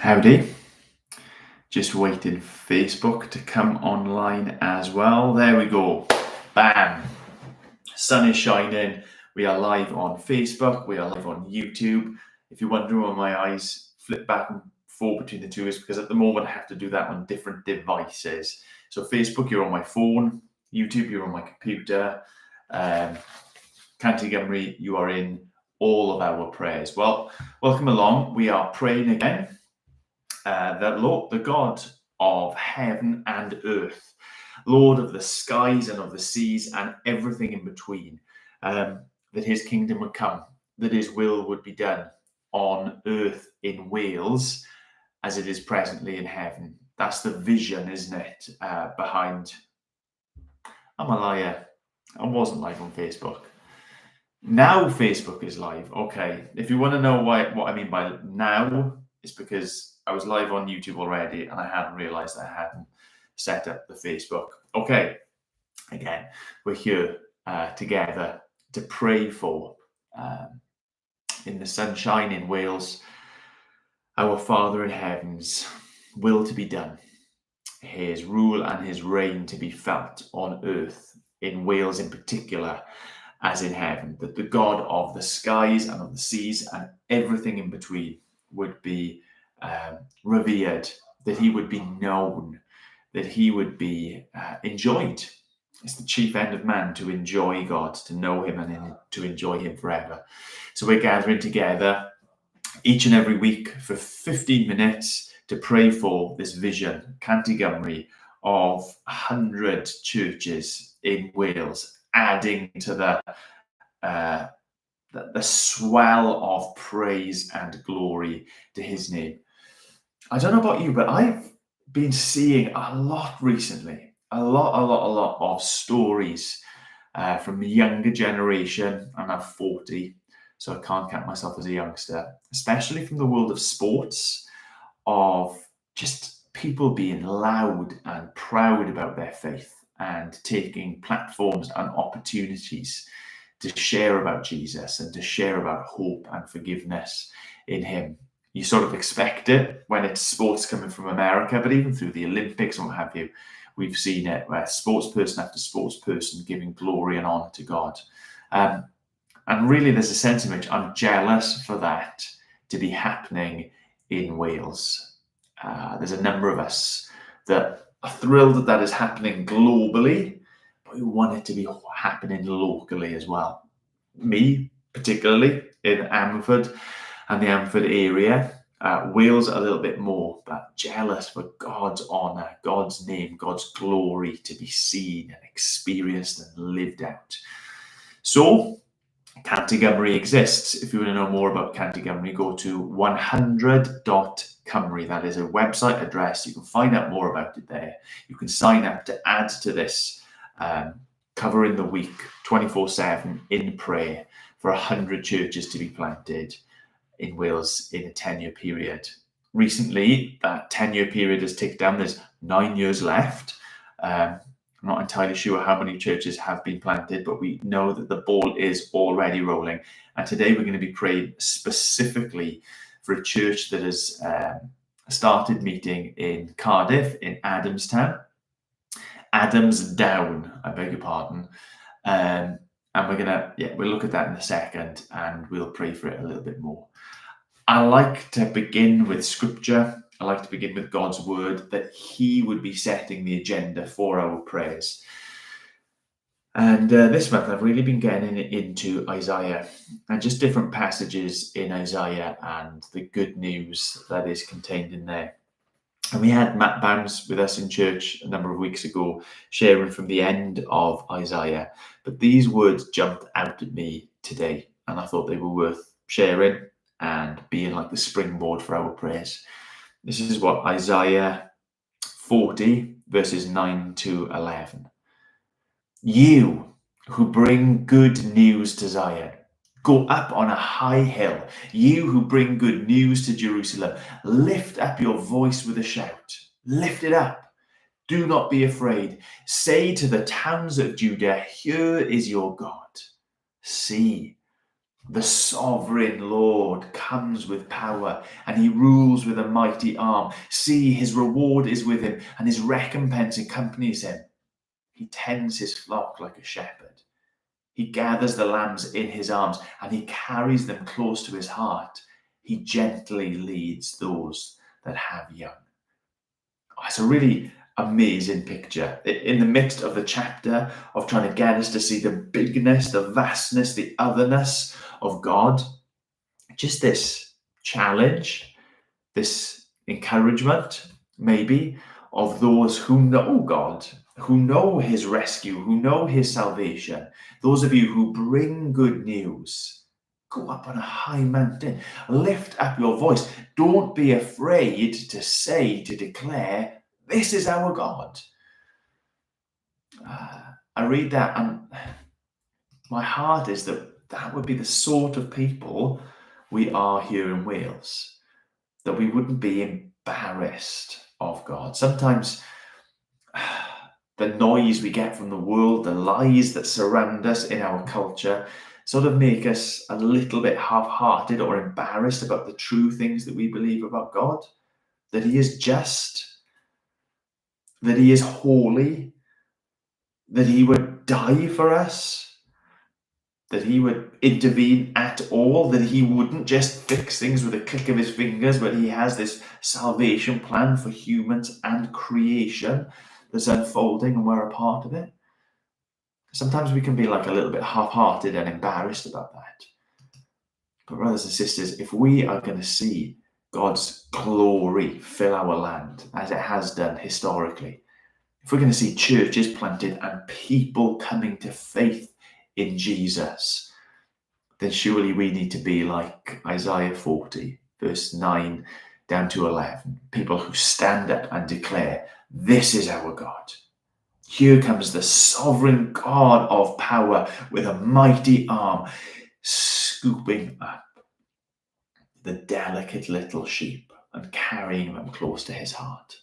Howdy. Just waiting for Facebook to come online as well. There we go. Bam. Sun is shining. We are live on Facebook. We are live on YouTube. If you're wondering why my eyes flip back and forth between the two, is because at the moment I have to do that on different devices. So Facebook, you're on my phone. YouTube, you're on my computer. Cant, Gymru, you are in all of our prayers. Well, welcome along. We are praying again. That Lord, the God of heaven and earth, Lord of the skies and of the seas and everything in between, that his kingdom would come, that his will would be done on earth in Wales as it is presently in heaven. That's the vision, isn't it, behind... I'm a liar. I wasn't live on Facebook. Now Facebook is live. Okay, if you want to know what I mean by now, it's because I was live on YouTube already and I hadn't realized I hadn't set up the Facebook. Okay, again, we're here together to pray for, in the sunshine in Wales, our Father in heaven's will to be done, his rule and his reign to be felt on earth, in Wales in particular, as in heaven, that the God of the skies and of the seas and everything in between would be revered, that he would be known, that he would be enjoyed. It's the chief end of man, to enjoy God, to know him and to enjoy him forever. So we're gathering together each and every week for 15 minutes to pray for this vision, Cant Gymru, of 100 churches in Wales, adding to the swell of praise and glory to his name. I don't know about you, but I've been seeing a lot recently, a lot of stories from the younger generation. I'm now 40, so I can't count myself as a youngster, especially from the world of sports, of just people being loud and proud about their faith and taking platforms and opportunities to share about Jesus and to share about hope and forgiveness in him. You sort of expect it when it's sports coming from America, but even through the Olympics and what have you, we've seen it where sportsperson after sportsperson giving glory and honor to God. And really there's a sense in which I'm jealous for that to be happening in Wales. There's a number of us that are thrilled that that is happening globally, but we want it to be happening locally as well. Me, particularly in Ammanford and the Ammanford area, Wales a little bit more, but jealous for God's honour, God's name, God's glory to be seen and experienced and lived out. So, Cant Gymru exists. If you want to know more about Cant Gymru, go to 100.cymru. That is a website address. You can find out more about it there. You can sign up to add to this covering the week 24/7 in prayer for 100 churches to be planted in Wales in a 10-year period. Recently, that 10-year period has ticked down. There's 9 years left. I'm not entirely sure how many churches have been planted, but we know that the ball is already rolling. And today we're going to be praying specifically for a church that has started meeting in Cardiff, in Adamstown. Adamsdown, I beg your pardon. And we'll look at that in a second and we'll pray for it a little bit more. I like to begin with scripture. I like to begin with God's word, that he would be setting the agenda for our prayers. And this month I've really been getting into Isaiah and just different passages in Isaiah and the good news that is contained in there. And we had Matt Bounds with us in church a number of weeks ago, sharing from the end of Isaiah. But these words jumped out at me today, and I thought they were worth sharing and being like the springboard for our prayers. This is what Isaiah 40, verses 9 to 11. You who bring good news to Zion, go up on a high hill. You who bring good news to Jerusalem, lift up your voice with a shout. Lift it up. Do not be afraid. Say to the towns of Judah, here is your God. See, The sovereign Lord comes with power, and he rules with a mighty arm. See, his reward is with him, and his recompense accompanies him. He tends his flock like a shepherd. He gathers the lambs in his arms, and he carries them close to his heart. He gently leads those that have young. Oh, it's a really amazing picture. In the midst of the chapter of trying to get us to see the bigness, the vastness, the otherness of God, just this challenge, this encouragement, maybe, of those who know God, who know his rescue, who know his salvation. Those of you who bring good news, go up on a high mountain, lift up your voice. Don't be afraid to say, to declare, this is our God. I read that and my heart is that would be the sort of people we are here in Wales, that we wouldn't be embarrassed of God. Sometimes the noise we get from the world, the lies that surround us in our culture, sort of make us a little bit half-hearted or embarrassed about the true things that we believe about God, that he is just, that he is holy, that he would die for us, that he would intervene at all, that he wouldn't just fix things with a click of his fingers, but he has this salvation plan for humans and creation that's unfolding and we're a part of it. Sometimes we can be like a little bit half-hearted and embarrassed about that. But brothers and sisters, if we are going to see God's glory fill our land, as it has done historically, if we're going to see churches planted and people coming to faith in Jesus, then surely we need to be like Isaiah 40, verse 9 down to 11. People who stand up and declare, this is our God. Here comes the sovereign God of power with a mighty arm, scooping up the delicate little sheep and carrying them close to his heart.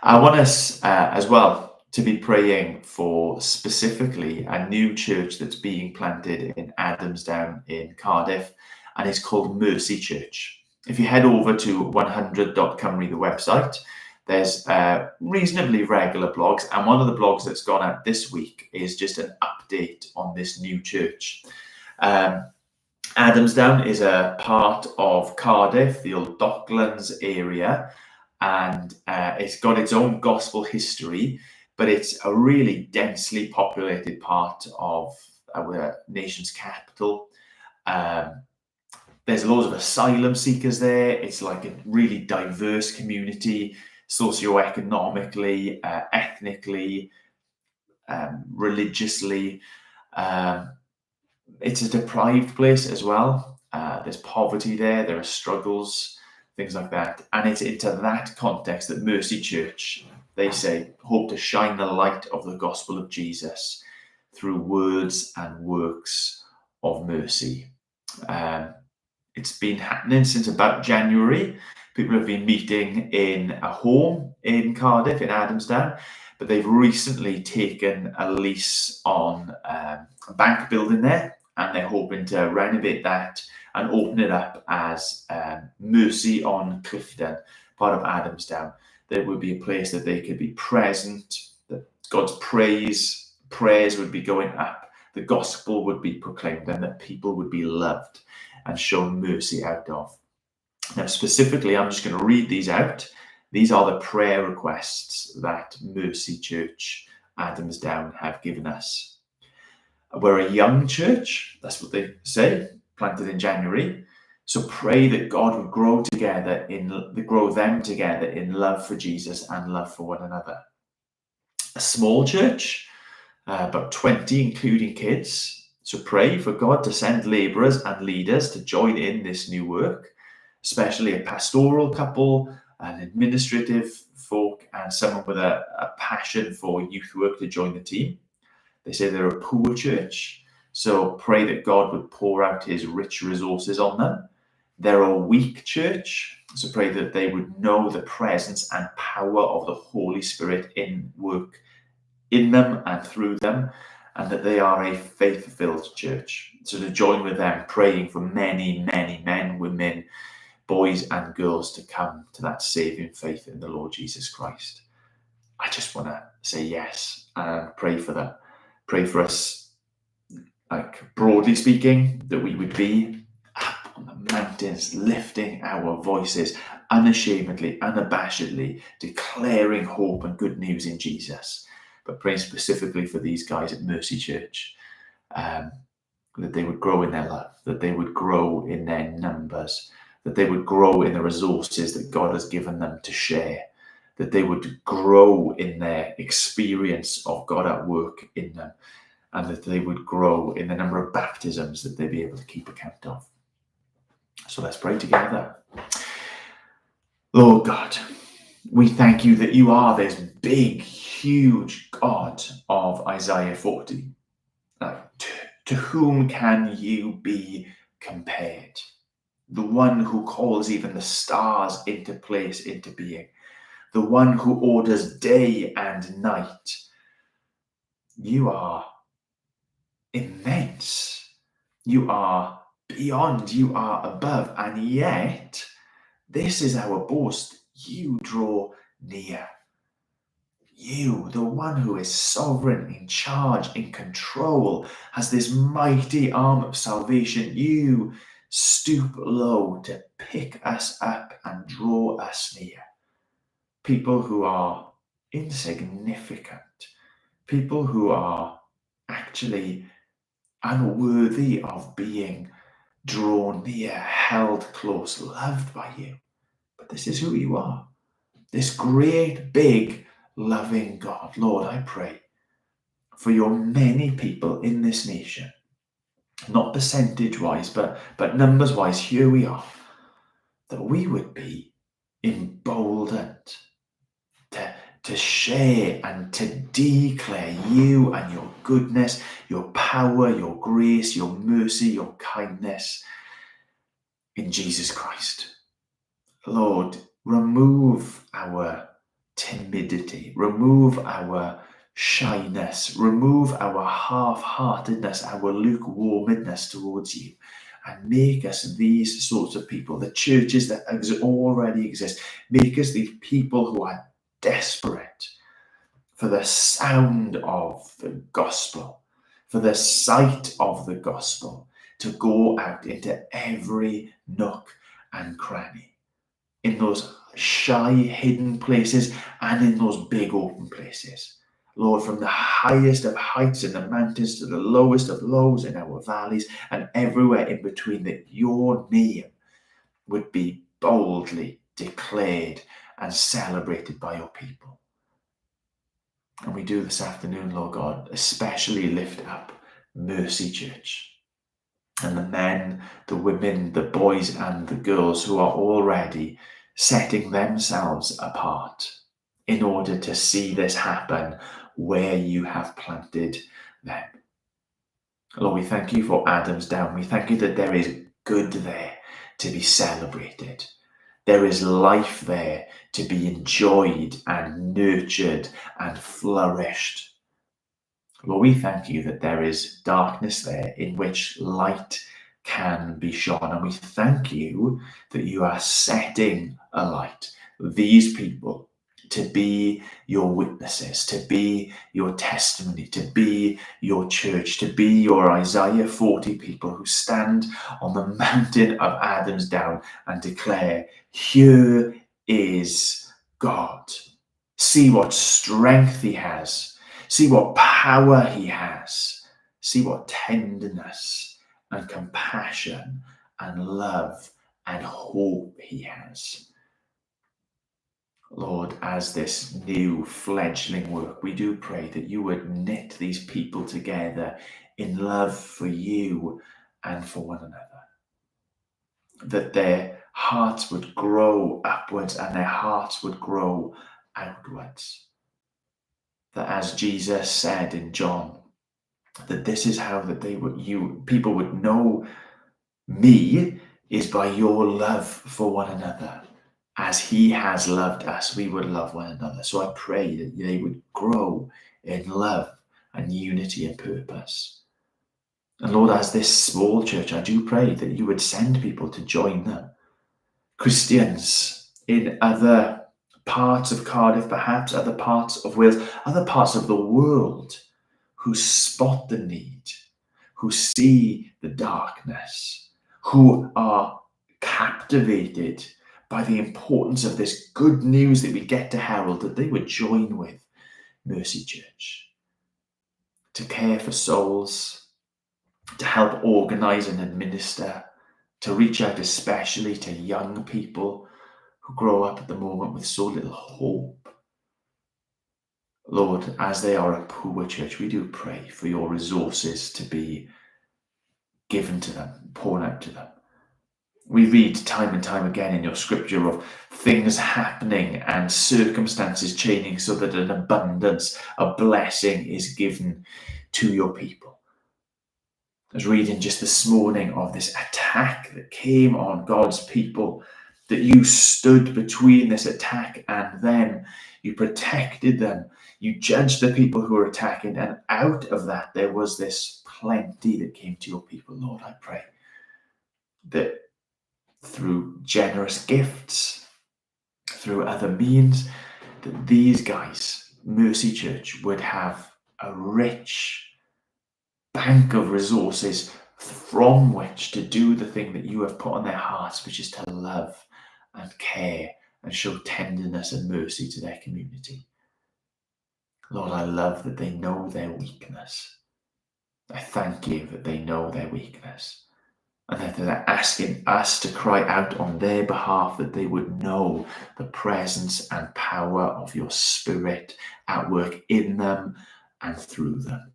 I want us as well to be praying for specifically a new church that's being planted in Adamsdown in Cardiff, and it's called Mercy Church. If you head over to 100.cymru, the website, there's reasonably regular blogs, and one of the blogs that's gone out this week is just an update on this new church. Adamsdown is a part of Cardiff, the old Docklands area, and it's got its own gospel history, but it's a really densely populated part of our nation's capital. There's loads of asylum seekers there. It's like a really diverse community, socioeconomically, ethnically, religiously. It's a deprived place as well. There's poverty there. There are struggles, things like that. And it's into that context that Mercy Church, they say, hope to shine the light of the gospel of Jesus through words and works of mercy. It's been happening since about January. People have been meeting in a home in Cardiff, in Adamsdown, but they've recently taken a lease on a bank building there, and they're hoping to renovate that and open it up as Mercy on Clifton, part of Adamsdown. There would be a place that they could be present, that God's prayers would be going up, the gospel would be proclaimed, and that people would be loved and shown mercy out of. Now, specifically, I'm just going to read these out. These are the prayer requests that Mercy Church Adamsdown have given us. We're a young church, that's what they say, planted in January. So pray that God would grow them together in love for Jesus and love for one another. A small church, about 20, including kids. So pray for God to send labourers and leaders to join in this new work, especially a pastoral couple, an administrative folk, and someone with a passion for youth work to join the team. They say they're a poor church, so pray that God would pour out his rich resources on them. They're a weak church, so pray that they would know the presence and power of the Holy Spirit in work in them and through them. and that they are a faith-filled church. So to join with them praying for many, many men, women, boys and girls to come to that saving faith in the Lord Jesus Christ. I just want to say yes and pray for that. Pray for us, like broadly speaking, that we would be up on the mountains, lifting our voices unashamedly, unabashedly, declaring hope and good news in Jesus. But praying specifically for these guys at Mercy Church, that they would grow in their love, that they would grow in their numbers, that they would grow in the resources that God has given them to share, that they would grow in their experience of God at work in them, and that they would grow in the number of baptisms that they'd be able to keep account of. So let's pray together. Lord God, we thank you that you are this big, huge God of Isaiah 40. To whom can you be compared? The one who calls even the stars into place, into being. The one who orders day and night. You are immense. You are beyond. You are above. And yet, this is our boast. You draw near. You, the one who is sovereign, in charge, in control, has this mighty arm of salvation. You stoop low to pick us up and draw us near. People who are insignificant, people who are actually unworthy of being drawn near, held close, loved by you. But this is who you are. This great, big, loving God. Lord, I pray for your many people in this nation, not percentage-wise, but numbers-wise, here we are, that we would be emboldened to share and to declare you and your goodness, your power, your grace, your mercy, your kindness in Jesus Christ. Lord, remove our timidity, remove our shyness, remove our half-heartedness, our lukewarmness towards you, and make us these sorts of people, the churches that already exist. Make us these people who are desperate for the sound of the gospel, for the sight of the gospel, to go out into every nook and cranny, in those shy, hidden places and in those big open places. Lord, from the highest of heights in the mountains to the lowest of lows in our valleys and everywhere in between, that your name would be boldly declared and celebrated by your people. And we do this afternoon, Lord God, especially lift up Mercy Church and the men, the women, the boys and the girls who are already setting themselves apart in order to see this happen where you have planted them. Lord, we thank you for Adam's Down. We thank you that there is good there to be celebrated. There is life there to be enjoyed and nurtured and flourished. Lord, we thank you that there is darkness there in which light can be shone. And we thank you that you are setting alight these people to be your witnesses, to be your testimony, to be your church, to be your Isaiah 40 people who stand on the mountain of Adam's Down and declare, here is God. See what strength he has. See what power he has. See what tenderness and compassion and love and hope he has. Lord, as this new fledgling work, we do pray that you would knit these people together in love for you and for one another. That their hearts would grow upwards and their hearts would grow outwards. That as Jesus said in John, that this is how that people would know me is by your love for one another. As he has loved us, we would love one another. So I pray that they would grow in love and unity and purpose. And Lord, as this small church, I do pray that you would send people to join them. Christians in other parts of Cardiff, perhaps other parts of Wales, other parts of the world, who spot the need, who see the darkness, who are captivated by the importance of this good news that we get to herald, that they would join with Mercy Church to care for souls, to help organise and administer, to reach out especially to young people who grow up at the moment with so little hope. Lord, as they are a poor church, we do pray for your resources to be given to them, poured out to them. We read time and time again in your scripture of things happening and circumstances changing so that an abundance, a blessing is given to your people. I was reading just this morning of this attack that came on God's people, that you stood between this attack and them. You protected them. You judged the people who were attacking, and out of that there was this plenty that came to your people. Lord, I pray that through generous gifts, through other means, that these guys, Mercy Church, would have a rich bank of resources from which to do the thing that you have put on their hearts, which is to love and care and show tenderness and mercy to their community. Lord, I love that they know their weakness. I thank you that they know their weakness, and that they're asking us to cry out on their behalf, that they would know the presence and power of your Spirit at work in them and through them.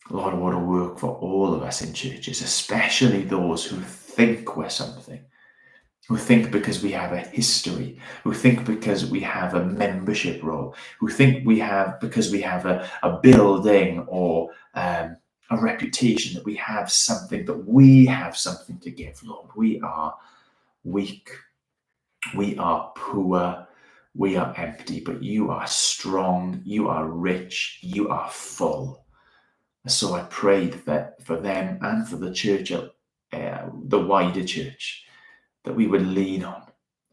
Lord, I want to work for all of us in churches, especially those who think we're something, who think because we have a history, who think because we have a membership role, who think we have because we have a building or a reputation, that we have something, that we have something to give. Lord, we are weak, we are poor, we are empty, but you are strong, you are rich, you are full. So I prayed that for them and for the church, the wider church, that we would lean on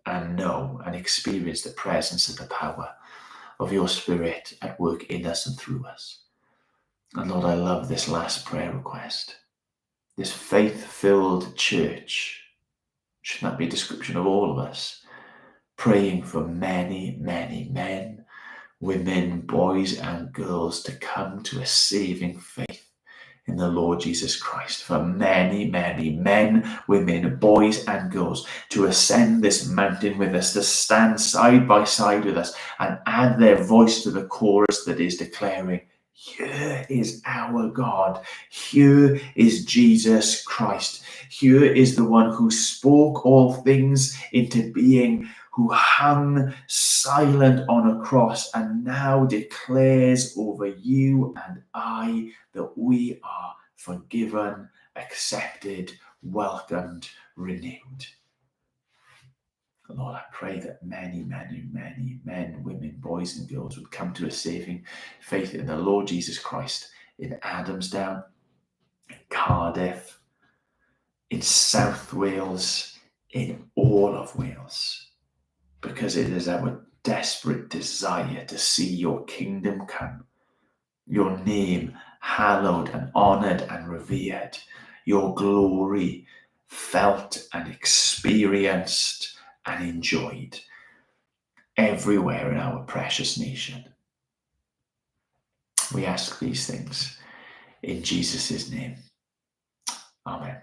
and know and experience the presence and the power of your Spirit at work in us and through us. And Lord, I love this last prayer request. This faith-filled church, shouldn't that be a description of all of us, praying for many, many men, women, boys and girls to come to a saving faith in the Lord Jesus Christ, for many, many men, women, boys and girls to ascend this mountain with us, to stand side by side with us and add their voice to the chorus that is declaring, here is our God, here is Jesus Christ, here is the one who spoke all things into being, who hung silent on a cross and now declares over you and I that we are forgiven, accepted, welcomed, renewed. Lord, I pray that many, many, many men, women, boys and girls would come to a saving faith in the Lord Jesus Christ in Adamsdown, in Cardiff, in South Wales, in all of Wales, because it is our desperate desire to see your kingdom come, your name hallowed and honoured and revered, your glory felt and experienced and enjoyed everywhere in our precious nation. We ask these things in Jesus' name. Amen.